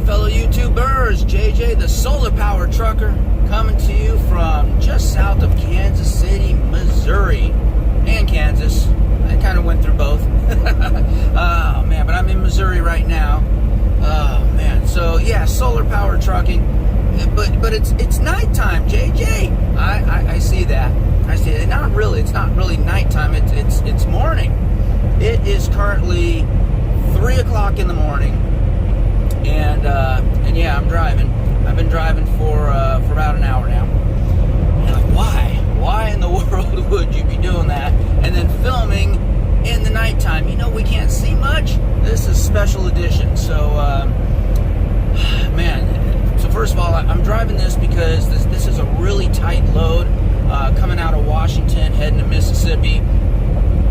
fellow YouTubers, JJ the Solar Power Trucker, coming to you from just south of Kansas City, Missouri, and Kansas. I kind of went through both. Oh man, but I'm in Missouri right now. Oh man, so yeah, solar power trucking, but it's nighttime, JJ. I see that. I see it. Not really. It's not really nighttime. It's morning. It is currently 3 o'clock in the morning, and yeah, I'm driving. I've been driving for about an hour now. And like, why in the world would you be doing that and then filming in the nighttime? You know, we can't see much. This is special edition. So man, so first of all, I'm driving this because this is a really tight load coming out of Washington heading to Mississippi.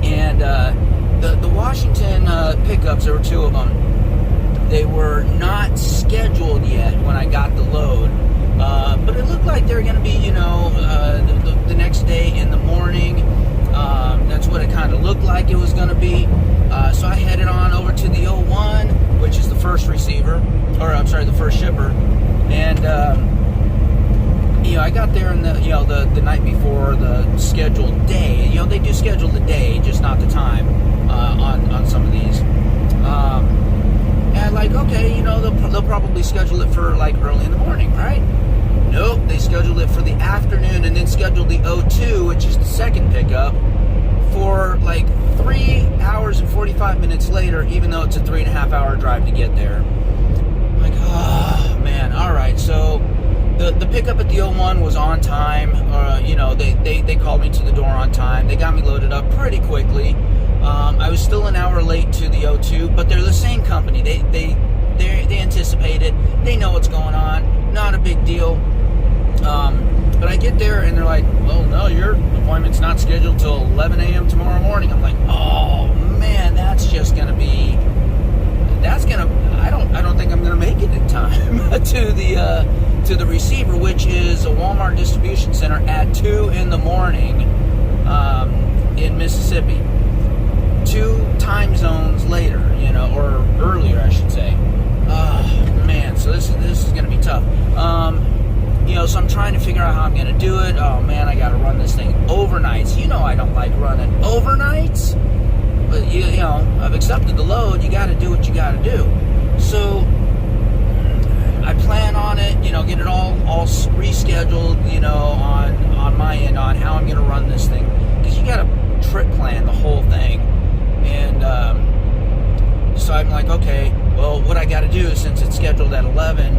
And the Washington pickups, there were two of them. They were not scheduled yet when I got the load, but it looked like they were going to be, you know, the next day in the morning. That's what it kind of looked like it was going to be. So I headed on over to the 01, which is the first receiver, or I'm sorry, the first shipper. And you know, I got there in the, you know, the night before the scheduled day. You know, they do schedule the day, just not the time on some of these. And like, okay, you know, they'll probably schedule it for like early in the morning, right? Nope, they scheduled it for the afternoon and then scheduled the 02, which is the second pickup, for like 3 hours and 45 minutes later, even though it's a 3.5 hour drive to get there. I'm like, oh man, all right. So the pickup at the 01 was on time. You know, they called me to the door on time. They got me loaded up pretty quickly. I was still an hour late to the 02, but they're the same company. They anticipate it. They know what's going on. Not a big deal. But I get there and they're like, well, no, your appointment's not scheduled till 11 a.m. tomorrow morning. I'm like, oh man, that's just gonna be, I don't think I'm gonna make it in time to the receiver, which is a Walmart distribution center at 2 in the morning in Mississippi. 2 time zones later, you know, or earlier, I should say. Man, so this is going to be tough. You know, so I'm trying to figure out how I'm going to do it. Oh man, I got to run this thing overnights. You know, I don't like running overnights, but you know, I've accepted the load. You got to do what you got to do. So I plan on it. You know, get it all rescheduled. You know, on my end on how I'm going to run this thing, because you got to trip plan the whole thing. And so I'm like, okay, well, what I got to do, since it's scheduled at 11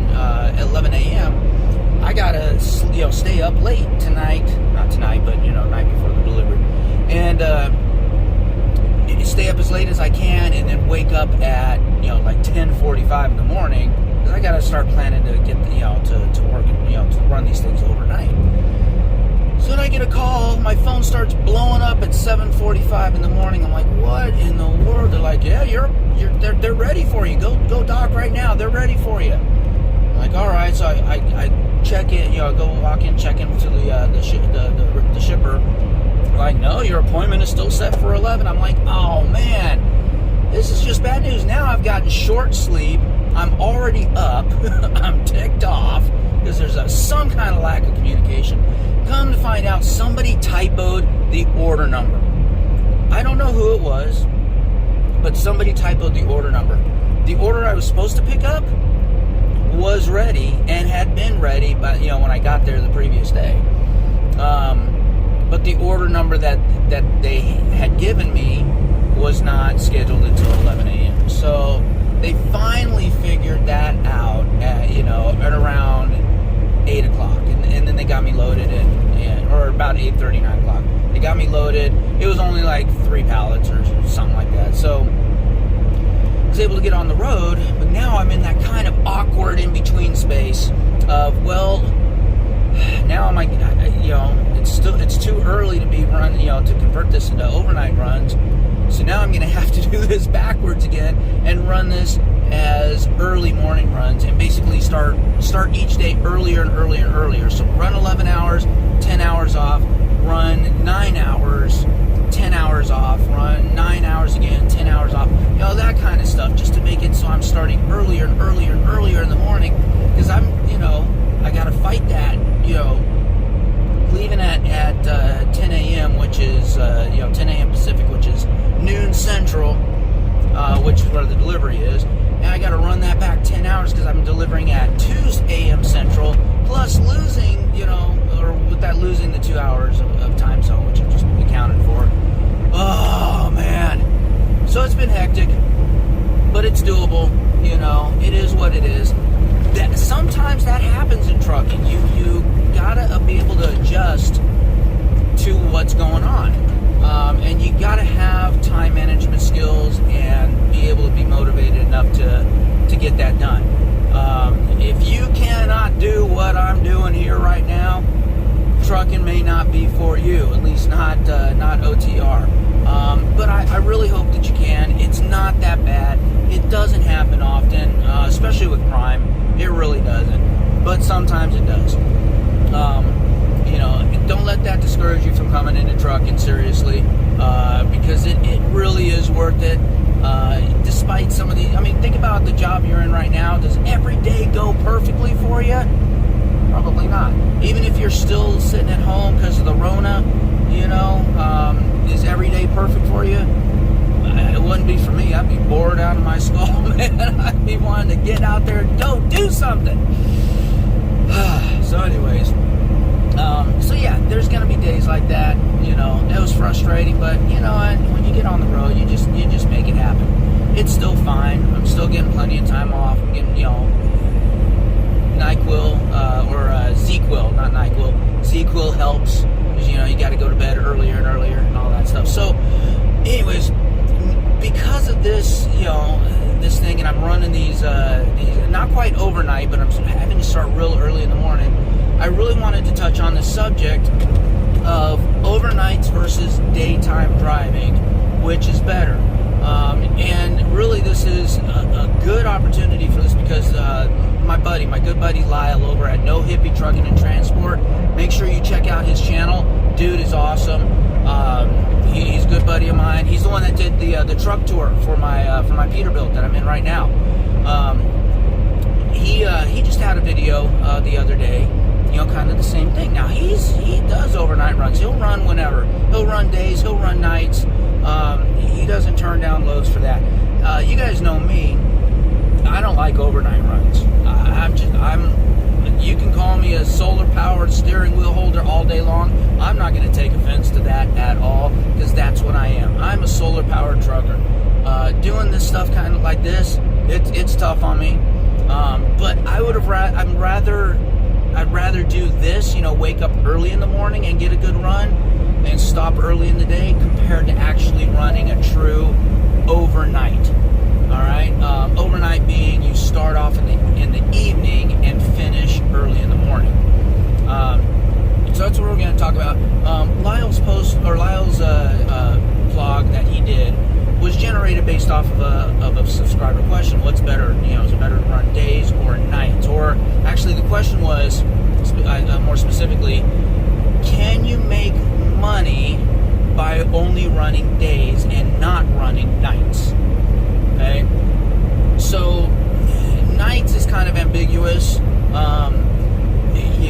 a.m., I got to, you know, stay up late tonight. Not tonight, but, you know, night before the delivery. And stay up as late as I can, and then wake up at, you know, like 10:45 in the morning, because I got to start planning to get, you know, to work, you know, to run these things overnight. So then I get a call, my phone starts blowing up at 7:45 in the morning. I'm like, what in the world? They're like, yeah, they're ready for you. Go dock right now. They're ready for you. I'm like, all right. So I check in, you know, go walk in, check in to the shipper. Like, no, your appointment is still set for 11. I'm like, oh man, this is just bad news. Now I've gotten short sleep. I'm already up. I'm ticked off because there's some kind of lack of communication. Come to find out, somebody typoed the order number. I don't know who it was, but somebody typoed the order number. The order I was supposed to pick up was ready and had been ready, but, you know, when I got there the previous day. But the order number that they had given me was not scheduled until 11 a.m. So they finally figured that out at, you know, at around 8 o'clock, and then they got me loaded or about 8:30, 9 o'clock. They got me loaded. It was only like 3 pallets or something like that. So I was able to get on the road, but now I'm in that kind of awkward in-between space of, well, now I'm like, you know, it's too early to be run, you know, to convert this into overnight runs. So now I'm going to have to do this backwards again and run this as early morning runs, and basically start each day earlier and earlier and earlier. So run 11 hours, 10 hours off, run 9 hours, 10 hours off, run 9 hours again, 10 hours off, that kind of stuff, just to make it so I'm starting earlier and earlier and earlier in the morning, because I got to fight that, leaving at 10 a.m., which is, 10 a.m. Pacific, which is noon Central, which is where the delivery is. And I got to run that back 10 hours because I'm delivering at 2 a.m. Central, plus losing, or with that losing the 2 hours of time zone, which I've just accounted for. Oh, man. So it's been hectic, but it's doable. It is what it is. Sometimes that happens in trucking. You gotta be able to adjust to what's going on, and you gotta have time management skills and be able to be motivated enough to get that done. If you cannot do what I'm doing here right now, trucking may not be for you, at least not OTR. But I really hope that you can. It's not that bad. It doesn't happen often, especially with Prime. It really doesn't. But sometimes it does. Don't let that discourage you from coming into trucking, seriously, because it really is worth it. Despite some of the, think about the job you're in right now. Does every day go perfectly for you? Probably not. Even if you're still sitting at home because of the Rona, is every day perfect for you? It wouldn't be for me. I'd be bored out of my skull, man. I'd be wanting to get out there and go do something. So anyways, there's going to be days like that. It was frustrating, but when you get on the road, you just make it happen. It's still fine. I'm still getting plenty of time off. I'm getting, NyQuil, or ZQuil, not NyQuil. ZQuil helps, because, you got to go to bed earlier and earlier and all that stuff. So, anyways, because of this, this thing, and I'm running these not quite overnight, but I'm having to start real early in the morning, I really wanted to touch on the subject of overnights versus daytime driving, which is better. And really, this is a good opportunity for this, because my good buddy Lyle over at No Hippie Trucking and Transport, make sure you check out his channel. Dude is awesome. He's a good buddy of mine. He's the one that did the truck tour for my Peterbilt that I'm in right now. He just had a video the other day, kind of the same thing. Now he does overnight runs. He'll run whenever. He'll run days. He'll run nights. He doesn't turn down loads for that. You guys know me. I don't like overnight runs. You can call me a solar-powered steering wheel holder all day long. I'm not going to take offense to that at all, because that's what I am. I'm a solar-powered trucker. Doing this stuff kind of like this, it's tough on me. But I'd rather do this, wake up early in the morning and get a good run, and stop early in the day, compared to actually running a true overnight. All right, overnight being you start off in the evening and finish early in the morning. So that's what we're going to talk about. Lyle's post, or Lyle's vlog that he did, was generated based off of a subscriber question. What's better? Is it better to run days or nights? Or actually, the question was more specifically, can you make money by only running days and not running nights? Okay, so nights is kind of ambiguous.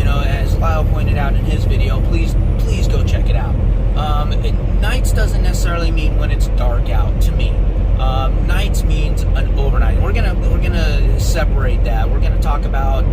As Lyle pointed out in his video, please go check it out. Nights doesn't necessarily mean when it's dark out to me. Nights means an overnight. We're gonna separate that. We're gonna talk about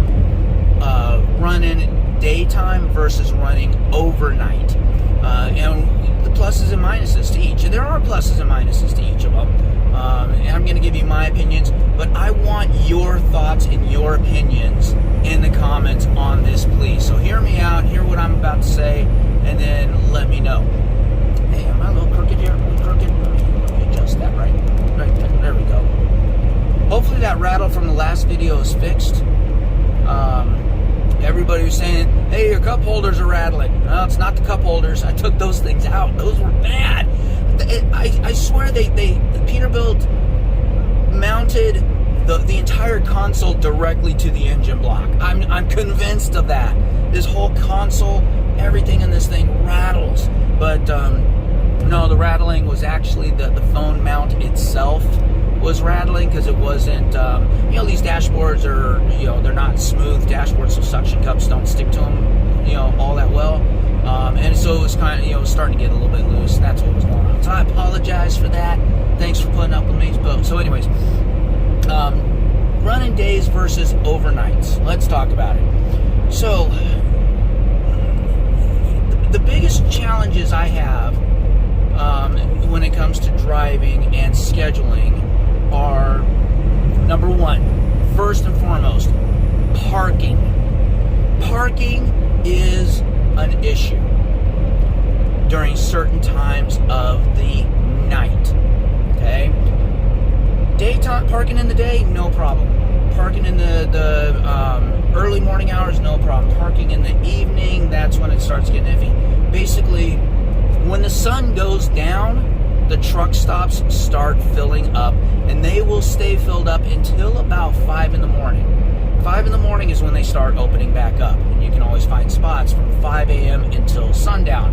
running daytime versus running overnight, and the pluses and minuses to each. There are pluses and minuses to each of them. And I'm going to give you my opinions, but I want your thoughts and your opinions in the comments on this, please. So hear me out, hear what I'm about to say, and then let me know. Hey, am I a little crooked here? Crooked? Let me adjust that right there we go. Hopefully that rattle from the last video is fixed. Everybody was saying, hey, your cup holders are rattling. No, it's not the cup holders. I took those things out. Those were bad. I swear the Peterbilt mounted the entire console directly to the engine block. I'm convinced of that. This whole console, everything in this thing rattles. But No, the rattling was actually the phone mount itself was rattling, because it wasn't, these dashboards are, they're not smooth dashboards, so suction cups don't stick to them, all that well. And so it was kind of, starting to get a little bit loose, and that's what was going on. So I apologize for that. Thanks for putting up with me. So anyways, running days versus overnights. Let's talk about it. So the biggest challenges I have when it comes to driving and scheduling are, number one, first and foremost, parking. Parking is an issue during certain times of the night. Okay? Daytime parking in the day, no problem. Parking in the early morning hours, no problem. Parking in the evening, that's when it starts getting iffy. Basically, when the sun goes down, the truck stops start filling up, and they will stay filled up until about 5 in the morning. 5 in the morning is when they start opening back up, and you can always find spots from 5 a.m. until sundown.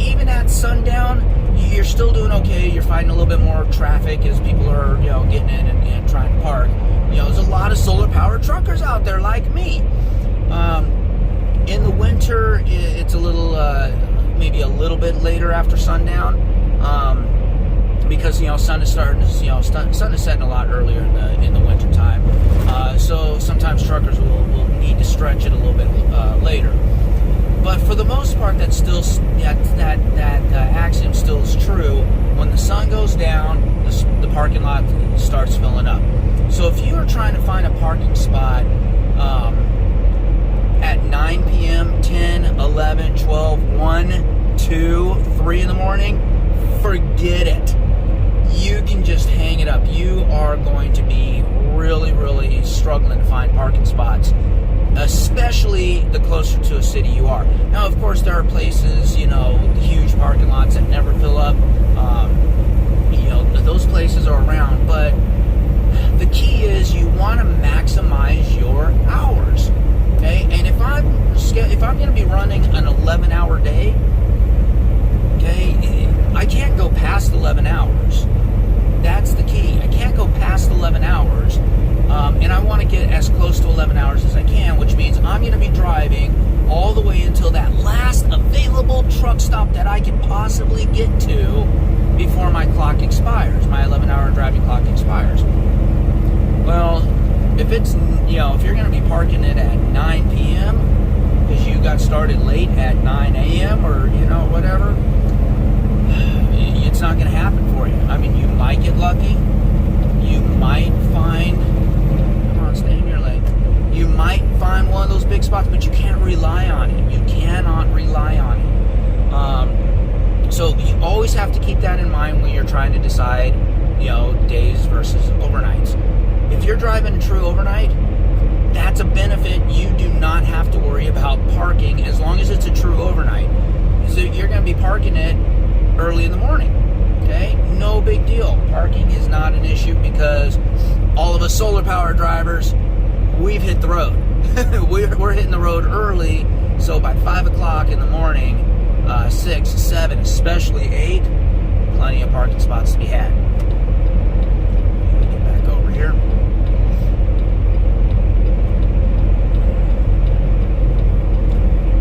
Even at sundown, you're still doing okay. You're finding a little bit more traffic as people are, getting in and trying to park. There's a lot of solar-powered truckers out there like me. In the winter, it's a little, maybe a little bit later after sundown, because sun is starting to, sun is setting a lot earlier in the winter time. So sometimes truckers will need to stretch it a little bit later. But for the most part, that's still that axiom still is true. When the sun goes down, the parking lot starts filling up. So if you are trying to find a parking spot at 9 p.m., 10, 11, 12, 1, 2, 3 in the morning, forget it. You can just hang it up. You are going to be really, really struggling to find parking spots, especially the closer to a city you are. Now, of course, there are places, huge parking lots that never fill up. Those places are around, but the key is you want to maximize your hours. Okay, and if I'm going to be running an 11-hour day, okay, I can't go past 11 hours. That's the key. I can't go past 11 hours, and I want to get as close to 11 hours as I can, which means I'm going to be driving all the way until that last available truck stop that I can possibly get to before my clock expires, my 11-hour driving clock expires. Well, if it's, if you're going to be parking it at 9 p.m. because you got started late at 9 a.m. or, whatever, it's not going to happen for you. I mean, you might get lucky. You might find, come on, stay in your lane. You might find one of those big spots, but you can't rely on it. You cannot rely on it. So you always have to keep that in mind when you're trying to decide, days versus overnights. If you're driving a true overnight, that's a benefit. You do not have to worry about parking as long as it's a true overnight. So you're going to be parking it early in the morning. Okay? No big deal. Parking is not an issue because all of us solar power drivers, we've hit the road. We're hitting the road early, so by 5 o'clock in the morning, 6, 7, especially 8, plenty of parking spots to be had. Let me get back over here.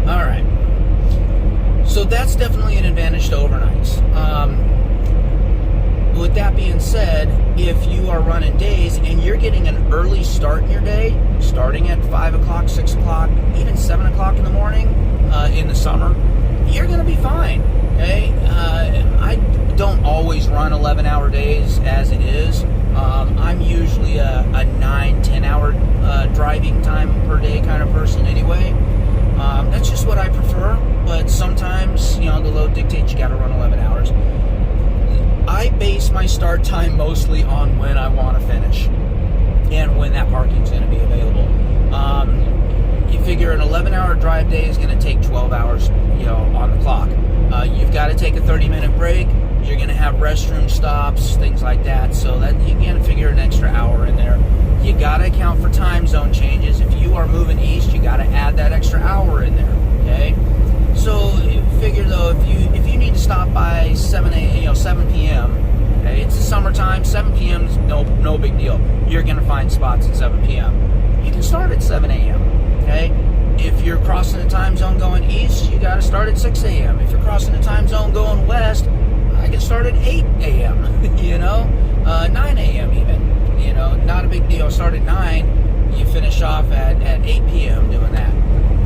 All right. So that's definitely an advantage to overnights. With that being said, if you are running days and you're getting an early start in your day, starting at 5 o'clock, 6 o'clock, even 7 o'clock in the morning in the summer, you're going to be fine. Okay? I don't always run 11-hour days as it is. I'm usually a 9, 10-hour driving time per day kind of person anyway. That's just what I prefer, but sometimes, the load dictates you got to run 11 hours. I base my start time mostly on when I want to finish and when that parking is going to be available. You figure an 11-hour drive day is going to take 12 hours, on the clock. You've got to take a 30-minute break. You're going to have restroom stops, things like that. So that you can figure an extra hour in there. You got to account for time zone changes. If you are moving east, you got to add that extra hour in there. Okay. So figure though, if you need to stop by 7 p.m. Okay, it's the summertime. 7 p.m. is no big deal. You're gonna find spots at 7 p.m. You can start at 7 a.m. Okay. If you're crossing the time zone going east, you got to start at 6 a.m. If you're crossing the time zone going west, I can start at 8 a.m. 9 a.m. even. Not a big deal. Start at 9. You finish off at 8 p.m. doing that.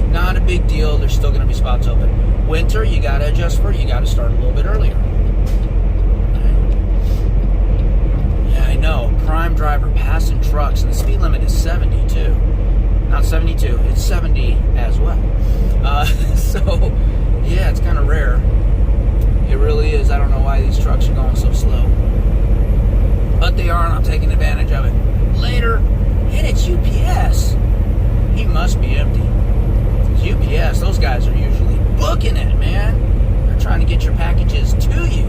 Not a big deal. There's still going to be spots open. Winter, you got to adjust you got to start a little bit earlier. Yeah, I know. Prime driver passing trucks, and the speed limit is 72. Not 72, it's 70 as well. So, yeah, it's kind of rare. It really is. I don't know why these trucks are going so slow. But they are, and I'm taking advantage of it. Later, and it's UPS. He must be empty. It's UPS, those guys are usually booking it, man. They're trying to get your packages to you.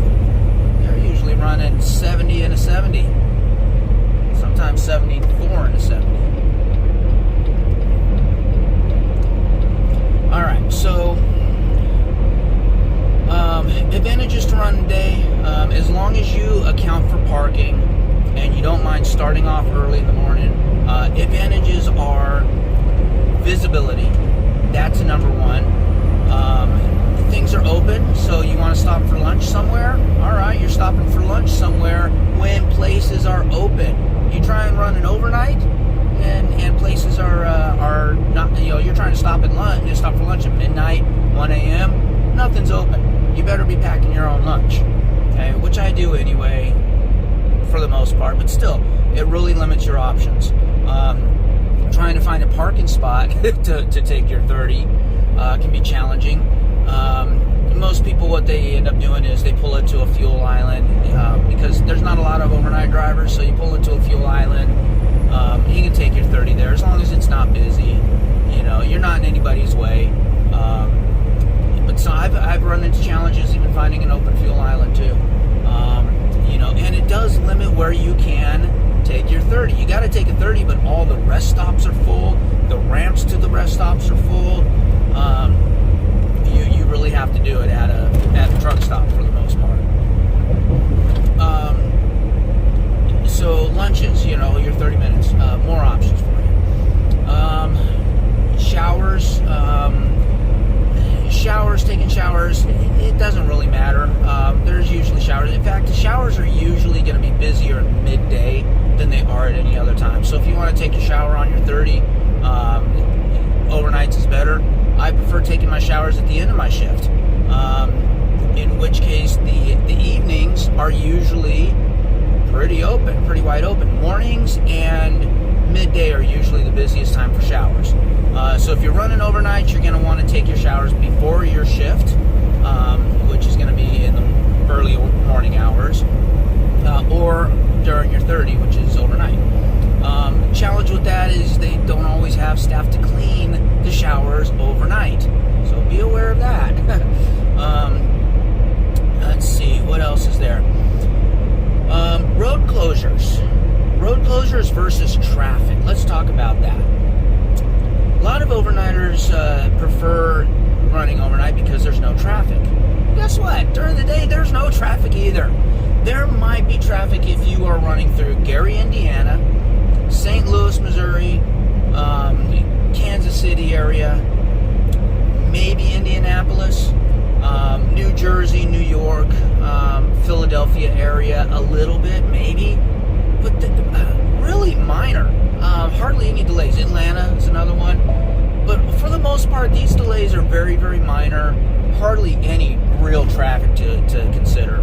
They're usually running 70 and a 70. Sometimes 74 and a 70. Alright, so advantages to run today, as long as you account for parking and you don't mind starting off early in the morning, advantages are visibility. That's number one. Things are open, so you want to stop for lunch somewhere? Alright, you're stopping for lunch somewhere when places are open. You try and run an overnight, and places are not, you're trying to stop at lunch, you stop for lunch at midnight, 1 a.m., nothing's open. You better be packing your own lunch, okay, which I do anyway, for the most part, but still, it really limits your options. Trying to find a parking spot to take your 30 can be challenging. Most people, what they end up doing is they pull into a fuel island, because there's not a lot of overnight drivers, so you pull into a fuel island. You can take your 30 there as long as it's not busy. You're not in anybody's way. But so I've run into challenges even finding an open fuel island too. And it does limit where you can take your 30. You got to take a 30, but all the rest stops are full. The ramps to the rest stops are full. You really have to do it at a truck stop for the most part. So lunches, your 30 minutes, more options for you. Showers, taking showers, it doesn't really matter. There's usually showers. In fact, the showers are usually going to be busier at midday than they are at any other time. So if you want to take your shower on your 30, overnights is better. I prefer taking my showers at the end of my shift, in which case the evenings are usually pretty wide open. Mornings and midday are usually the busiest time for showers. So if you're running overnight, you're going to want to take your showers before your shift, which is going to be in the early morning hours, or during your 30, which is overnight. Challenge with that is they don't always have staff to clean the showers overnight, so be aware of that. Let's see, what else is there? Road closures versus traffic. Let's talk about that. A lot of overnighters prefer running overnight because there's no traffic. Guess what? During the day, there's no traffic either. There might be traffic if you are running through Gary, Indiana, St. Louis, Missouri, Kansas City area, maybe Indianapolis, New Jersey, New York, Philadelphia area, a little bit, maybe, but really minor. Hardly any delays. Atlanta is another one, but for the most part, these delays are very, very minor. Hardly any real traffic to consider.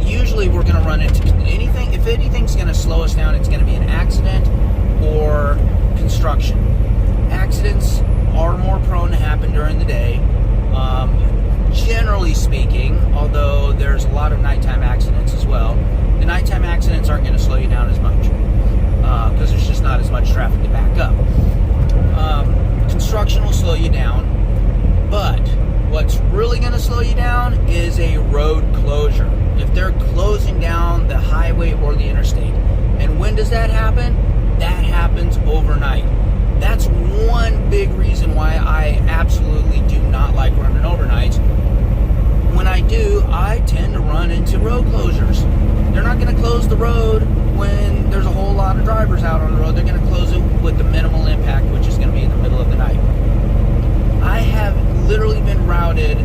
Usually we're going to run into anything. If anything's going to slow us down, it's going to be an accident or construction. Accidents are more prone to happen during the day. Generally speaking, although there's a lot of nighttime accidents as well, the nighttime accidents aren't going to slow you down as much because there's just not as much traffic to back up. Construction will slow you down, but what's really going to slow you down is a road closure. If they're closing down the highway or the interstate. And when does that happen? That happens overnight. That's one big reason why I absolutely do not like running overnights. When I do, I tend to run into road closures. They're not going to close the road when there's a whole lot of drivers out on the road. They're going to close it with the minimal impact, which is going to be in the middle of the night. I have literally been routed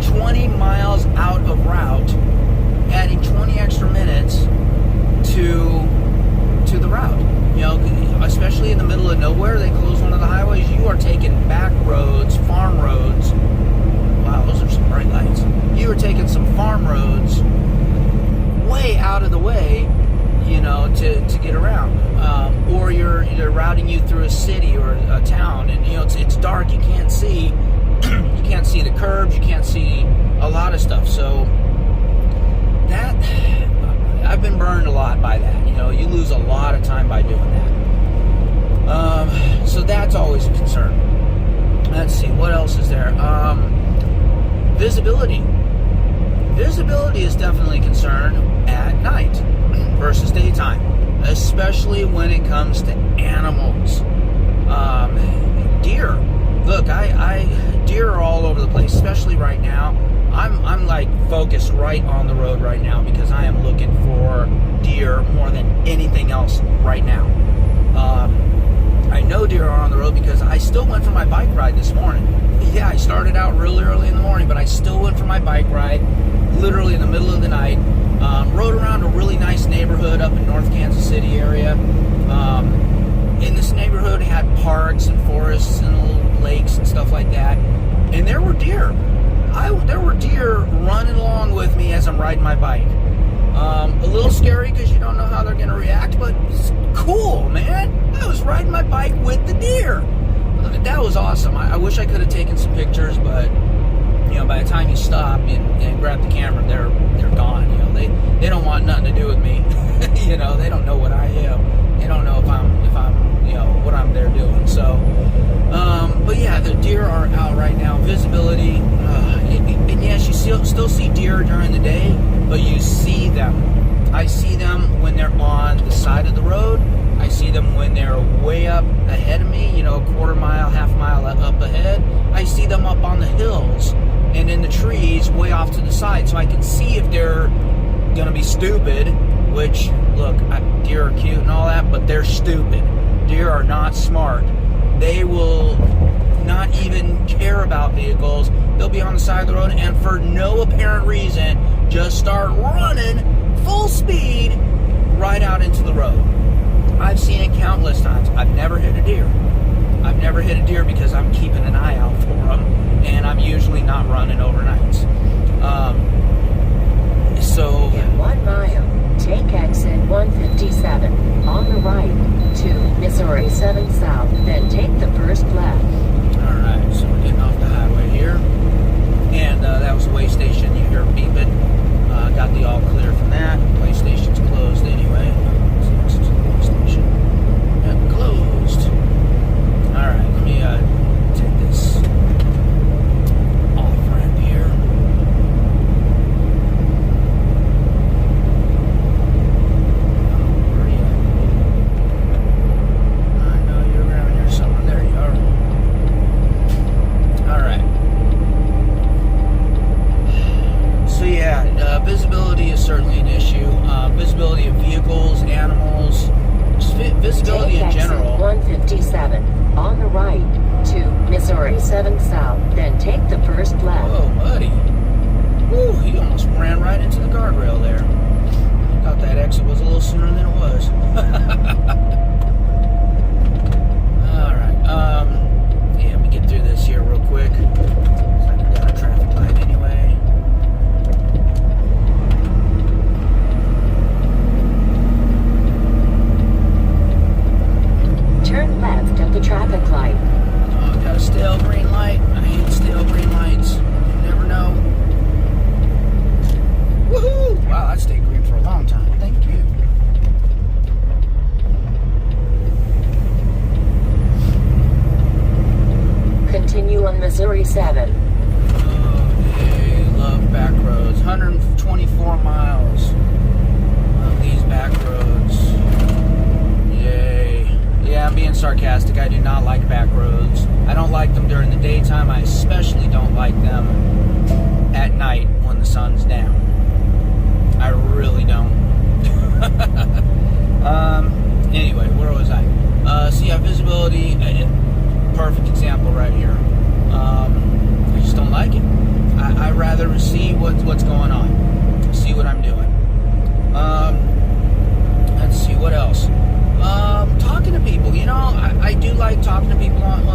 20 miles out of route, adding 20 extra minutes to the route. You know, especially in the middle of nowhere, they close one of the highways. You are taking back roads, farm roads. Wow, those are some bright lights. You are taking some farm roads way out of the way, you know, to get around. Or they're routing you through a city or a town, and you know it's dark. You can't see the curbs. You can't see a lot of stuff. So that I've been burned a lot by that. You know, you lose a lot of time by doing that. So that's always a concern. Let's see, what else is there? Visibility. Visibility is definitely a concern at night versus daytime, especially when it comes to animals. Deer. Look, deer are all over the place, especially right now. I'm like focused right on the road right now because I am looking for deer more than anything else right now. I know deer are on the road because I still went for my bike ride this morning. Yeah, I started out really early in the morning, but I still went for my bike ride literally in the middle of the night. Rode around a really nice neighborhood up in North Kansas City area. In this neighborhood, it had parks and forests and little lakes and stuff like that. And there were deer. There were deer running along with me as I'm riding my bike. A little scary because you don't know how they're going to react, but it's cool, man. I was riding my bike with the deer. That was awesome. I wish I could have taken some pictures, but you know, by the time you stop and grab the camera, they're gone. You know, they don't want nothing to do with me. You know, they don't know what I am. They don't know if I'm you know what I'm there doing. So, but yeah, the deer are out right now. Visibility, and yes, you still see deer during the day, but you see them. I see them when they're on the side of the road. I see them when they're way up ahead of me, you know, a quarter mile, half mile up ahead. I see them up on the hills and in the trees way off to the side, so I can see if they're going to be stupid, which, look, deer are cute and all that, but they're stupid. Deer are not smart. They will not even care about vehicles. They'll be on the side of the road and for no apparent reason just start running full speed right out into the road. I've seen it countless times. I've never hit a deer. I've never hit a deer because I'm keeping an eye out for them, and I'm usually not running overnights. So in 1 mile, take exit 157 on the right to Missouri 7 South, then take the first left. All right, so we're getting off the highway here, and that was the way station. You hear beeping. Got the all clear from that. Way station's closed anyway. Yep, closed. Alright, let me take this off ramp here. Where are you at? I know you're around here somewhere. There you are. Alright. So yeah, visibility is certainly an issue. Visibility of vehicles, animals, visibility in general. 157 on the right to Missouri 7 South, then take the first left. Whoa, buddy. Woo, he almost ran right into the guardrail there. Thought that exit was a little sooner than it was. Alright, yeah, let me get through this here real quick. Looks like I got a traffic light anyway. Turn left at the traffic light. Oh, got a stale green light. I hate stale green lights. You never know. Woohoo! Wow, that stayed green for a long time. Thank you. Continue on Missouri 7. Oh, yay. Love back roads. 124 miles of these back roads. Yay. Yeah, I'm being sarcastic. I do not like back roads. I don't like them during the daytime. I especially don't like them at night when the sun's down. I really don't. Anyway, where was I? So yeah, visibility, perfect example right here. I just don't like it. I rather see what's going on, see what I'm doing. Let's see, what else? Talking to people, you know, I do like talking to people on,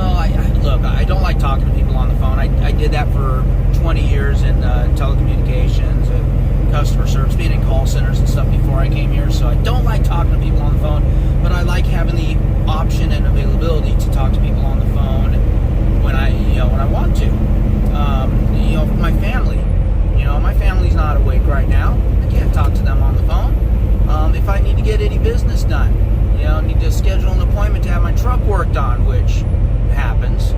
look, I don't like talking to people on the phone. I did that for 20 years in telecommunications and customer service, being in call centers and stuff before I came here, so I don't like talking to people on the phone, but I like having the option and availability to talk to people on the phone when I want to. My family, my family's not awake right now. I can't talk to them on the phone. If I need to get any business done, need to schedule an appointment to have my truck worked on, which happens,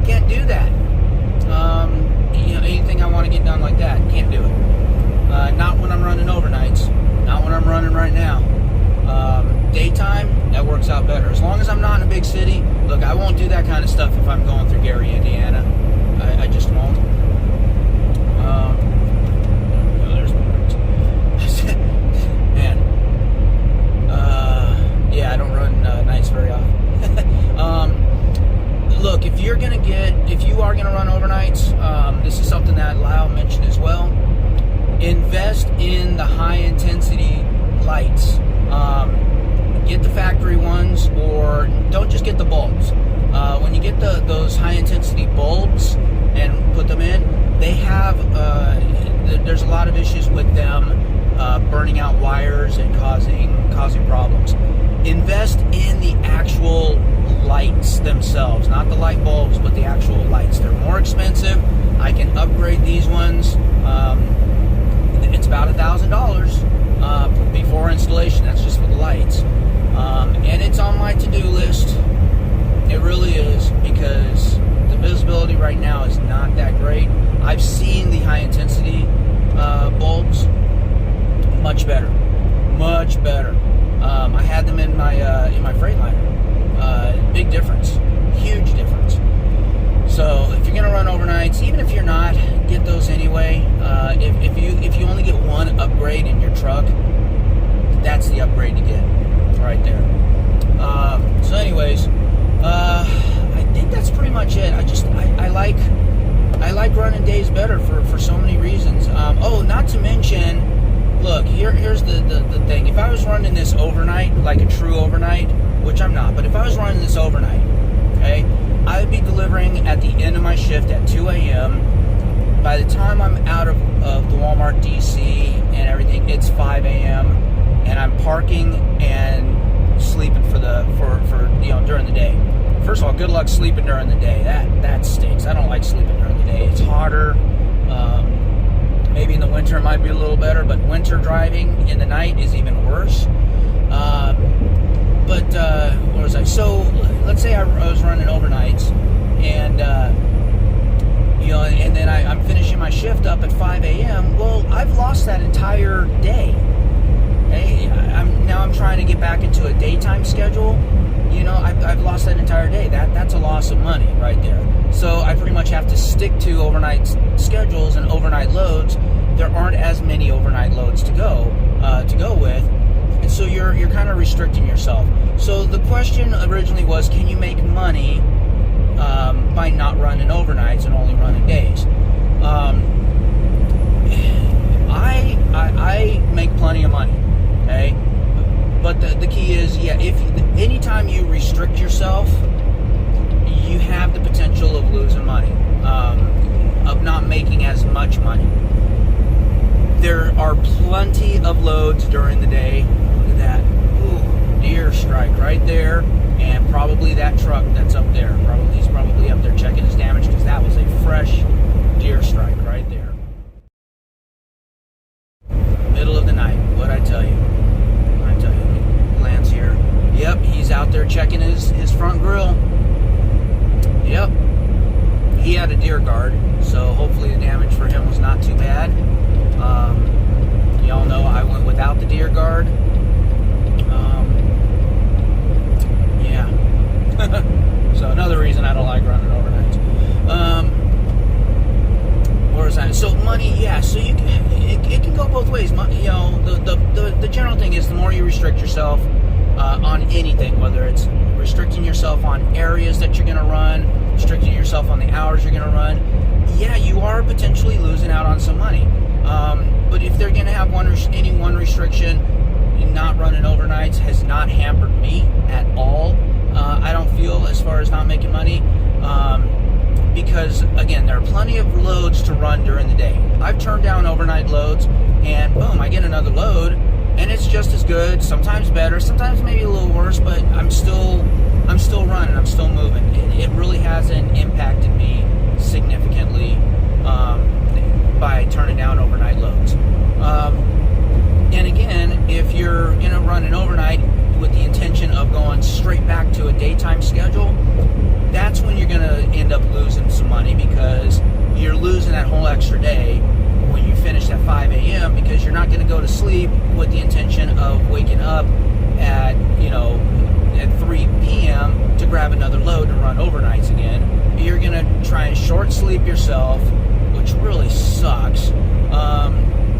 can't do that. Anything I want to get done like that, can't do it. Not when I'm running overnights, not when I'm running right now. Daytime, that works out better. As long as I'm not in a big city, look, I won't do that kind of stuff if I'm going through Gary, Indiana. I just won't. There's man. Yeah, I don't run nights very often. Look, if you are gonna run overnights, this is something that Lyle mentioned as well. Invest in the high intensity lights. Get the factory ones, or don't just get the bulbs. When you get those high intensity bulbs and put them in, they have there's a lot of issues with them burning out wires and causing problems. Invest in the actual lights themselves, not the light bulbs, but the actual lights. They're more expensive. I can upgrade these ones. It's about $1,000 before installation. That's just for the lights, and it's on my to-do list. It really is, because the visibility right now is not that great. I've seen the high intensity bulbs much better. I had them in my Freightliner. Big difference, huge difference. So if you're gonna run overnights, even if you're not, get those anyway. If you only get one upgrade in your truck, that's the upgrade to get right there. So anyways, I think that's pretty much it. I like running days better for so many reasons. Not to mention, look, here's the thing. If I was running this overnight, like a true overnight, which I'm not, but if I was running this overnight, okay, I would be delivering at the end of my shift at 2 a.m. By the time I'm out of the Walmart DC and everything, it's 5 a.m. and I'm parking and sleeping for during the day. First of all, good luck sleeping during the day. That stinks. I don't like sleeping during the day. It's hotter. Maybe in the winter it might be a little better, but winter driving in the night is even worse. What was I? So let's say I was running overnights, and and then I'm finishing my shift up at 5 a.m. Well, I've lost that entire day. Hey, I'm trying to get back into a daytime schedule. I've lost that entire day. That's a loss of money right there. So I pretty much have to stick to overnight schedules and overnight loads. There aren't as many overnight loads to go with, and so you're kind of restricting yourself. So the question originally was, can you make money by not running overnights and only running days? I make plenty of money, okay? But the key is, if anytime you restrict yourself, you have the potential of losing money, of not making as much money. There are plenty of loads during the day. Look at that. Ooh, deer strike right there, and probably that truck that's up there. He's probably up there checking his damage, because that was a fresh deer strike right there. Middle of the night. What'd I tell you? Glance here. Yep, he's out there checking his front grill. Yep. He had a deer guard, so hopefully the damage for him was not too bad. Y'all know I went without the deer guard. Yeah. anything, whether it's restricting yourself on areas that you're going to run, restricting yourself on the hours you're going to run, yeah, you are potentially losing out on some money. But if they're going to have any one restriction, not running overnights has not hampered me at all. I don't feel, as far as not making money, because again, there are plenty of loads to run during the day. I've turned down overnight loads, and boom, I get another load, and it's just as good, sometimes better, sometimes maybe a little worse, but I'm still running, I'm still moving. It really hasn't impacted me significantly by turning down overnight loads. And again, if you're going to run an overnight with the intention of going straight back to a daytime schedule, that's when you're going to end up losing some money, because you're losing that whole extra day when you finish at 5 a.m. because you're not going to go to sleep with the intention of waking up at, at 3 p.m. to grab another load and run overnights again. You're going to try and short sleep yourself, which really sucks.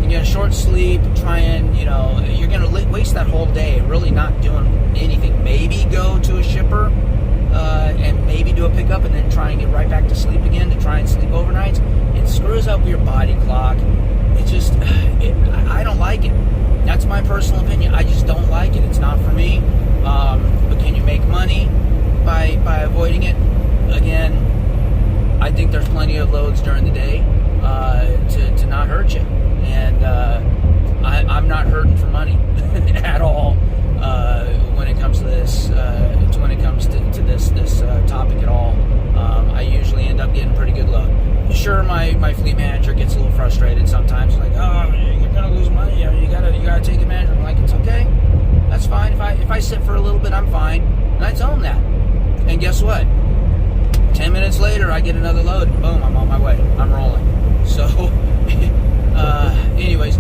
You're going to short sleep, try and, you're going to waste that whole day really not doing anything. Maybe go to a shipper and maybe do a pickup and then try and get right back to sleep again to try and sleep overnights. It screws up your body clock. It just, I don't like it. That's my personal opinion. I just don't like it. It's not for me. But can you make money by avoiding it? Again, I think there's plenty of loads during the day to not hurt you. And I'm not hurting for money at all when it comes to this. When it comes to this topic at all, I usually end up getting a pretty good load. Sure, my fleet manager gets a little frustrated sometimes. Like, oh, you're gonna lose money. You gotta take advantage. I'm like, it's okay. That's fine. If I sit for a little bit, I'm fine. And I tell him that. And guess what? 10 minutes later, I get another load, and boom, I'm on my way. I'm rolling. So, anyways,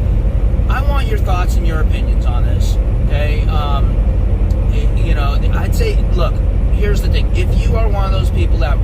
I want your thoughts and your opinions on this, okay? I'd say, look, here's the thing. If you are one of those people that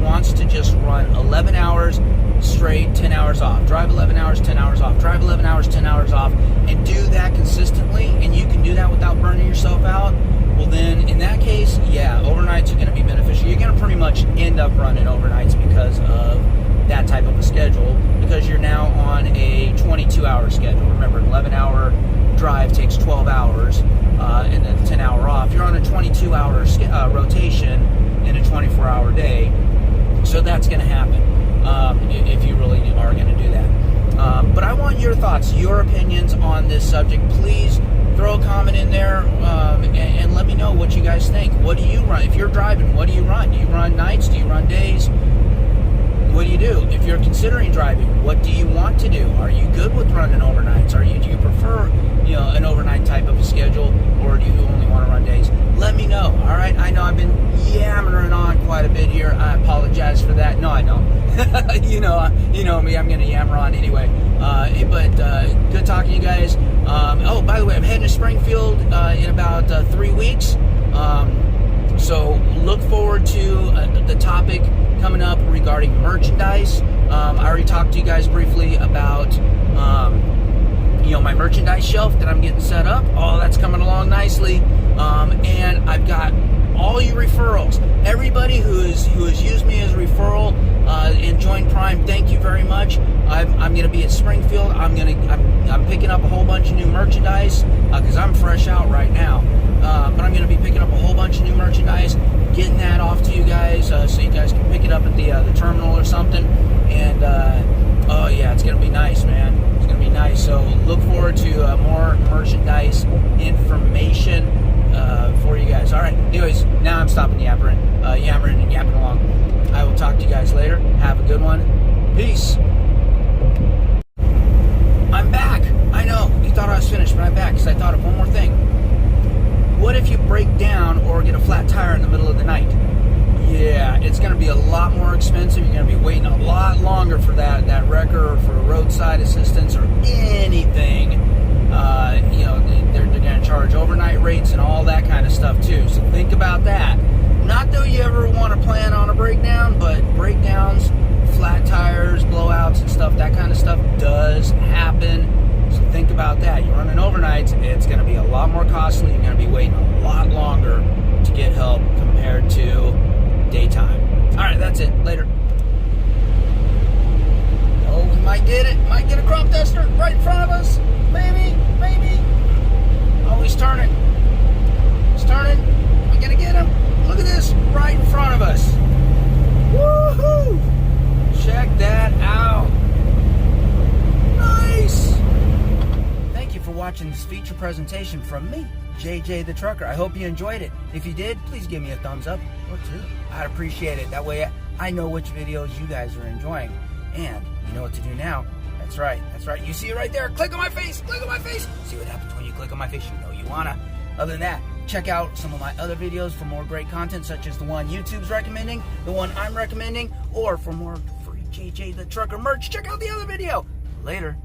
wants to just run 11 hours straight, 10 hours off, drive 11 hours, 10 hours off, drive 11 hours, 10 hours off, and do that consistently, and you can do that without burning yourself out, well then, in that case, yeah, overnights are going to be beneficial. You're going to pretty much end up running overnights because of that type of a schedule, because you're now on a 22-hour schedule. Remember, an 11-hour drive takes 12 hours, and then 10-hour off. You're on a 22-hour rotation in a 24-hour day, so that's going to happen if you really are going to do that. But I want your thoughts, your opinions on this subject. Please throw a comment in there and let me know what you guys think. What do you run? If you're driving, what do you run? Do you run nights? Do you run days? What do you do? If you're considering driving, what do you want to do? Are you good with running overnights? Do you prefer, an overnight type of a schedule, or do you only want to run days? Let me know. All right. I know I've been yammering on quite a bit here. I apologize for that. No, I don't. you know me. I'm going to yammer on anyway. But good talking to you guys. Oh, by the way, I'm heading to Springfield in about 3 weeks. So look forward to the topic coming up regarding merchandise. I already talked to you guys briefly about my merchandise shelf that I'm getting set up. Oh, that's coming along nicely. And I've got all you referrals. Everybody who has used me as a referral and joined Prime, thank you very much. I'm going to be at Springfield. I'm picking up a whole bunch of new merchandise because I'm fresh out right now. But I'm going to be picking up a whole bunch of new merchandise, getting that off to you guys so you guys can pick it up at the terminal or something. And oh yeah, it's going to be nice, man. It's going to be nice. So look forward to more merchandise information for you guys. All right. Anyways, now I'm stopping yammering and yapping along. I will talk to you guys later. Have a good one. Peace. I'm back. I know. You thought I was finished, but I'm back because I thought of one more thing. What if you break down or get a flat tire in the middle of the night? Yeah, it's going to be a lot more expensive. You're going to be waiting a lot longer for that wrecker or for roadside assistance or anything. They're going to charge overnight rates and all that kind of stuff too. So think about that. Not that you ever want to plan on a breakdown, but breakdowns, flat tires, blowouts and stuff, that kind of stuff does happen. So think about that. You're running overnights, it's going to be a lot more costly. You're going to be waiting a lot longer to get help compared to daytime. All right, that's it. Later. Oh, we might get it. Might get a crop duster right in front of us. Maybe. Oh, he's turning. He's turning. Am I going to get him? Look at this. Right in front of us. Woohoo! Check that out. Nice. Thank you for watching this feature presentation from me, JJ the Trucker. I hope you enjoyed it. If you did, please give me a thumbs up or two. I'd appreciate it. That way I know which videos you guys are enjoying. And you know what to do now. That's right. You see it right there. Click on my face. See what happens when you click on my face. You know you wanna. Other than that, check out some of my other videos for more great content, such as the one YouTube's recommending, the one I'm recommending, or for more free JJ the Trucker merch, check out the other video. Later.